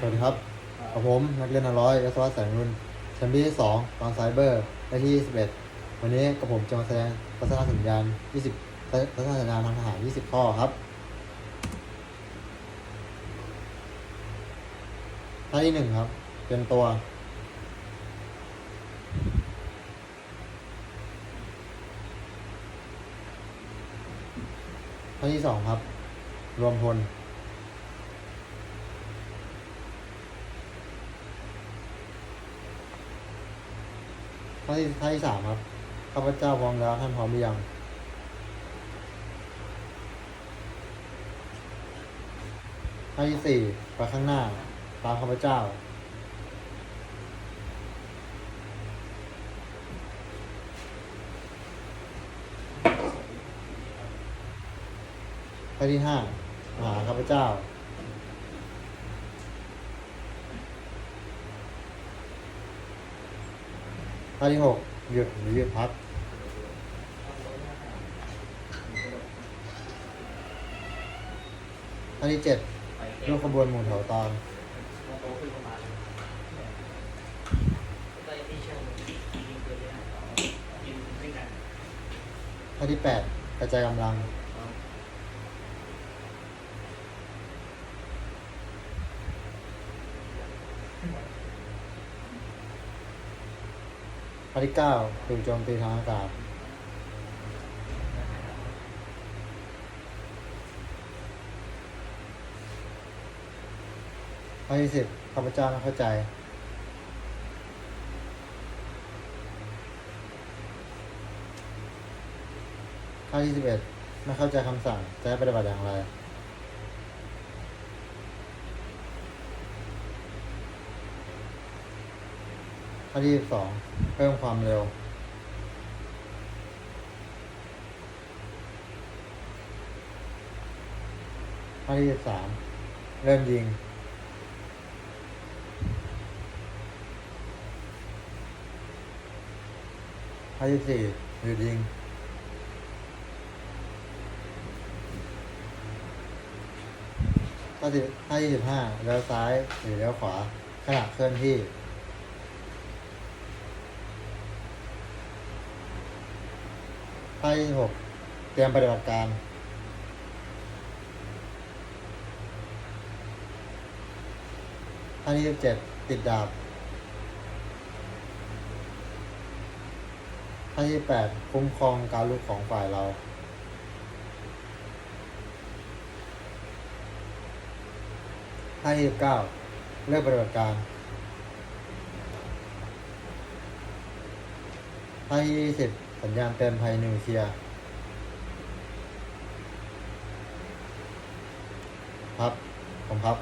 สวัสดีครับกับผมนักเรียนร้อยยศวัฒน์แสงรุ่นชั้นปีที่2ตอนไซเบอร์และที่21วันนี้กับผมจะมาแสดงทัศนสัญญาณ20ทัศนสัญญาณทางทหาร20ข้อครับท่าที่1ครับเป็นตัวท่าที่2ครับรวมพลท่าที่3ครับข้าพเจ้าพร้อมแล้วท่านพร้อมหรือยังท่าที่4ไปข้างหน้าตามข้าพเจ้าท่าที่5มาหาข้าพเจ้าท่าที่6หยุดหรือหยุดพักท่าที่7ร่วมขบวนหมู่แถวตอนท่าที่8กระจายกำลังท่าที่9ถูกโจมตีทางอากาศท่าที่10ข้าพเจ้าไม่เข้าใจท่าที่11ไม่เข้าใจคำสั่งจะให้ปฏิบัติอย่างไรท่าที่12เพิ่มความเร็วท่าที่13เริ่มยิงท่าที่4หยุดยิงท่าที่15เลี้ยวซ้ายหรือเลี้ยวขวาขณะเคลื่อนที่ท่าที่16เตรียมปฏิบัติการท่าที่17ติดดาบท่าที่8คุ้มครองการลุกของฝ่ายเราท่าที่19เริ่มปฏิบัติการท่าที่20สัญญาณเตือนภัยนิวเคลียร์ครับผมครับ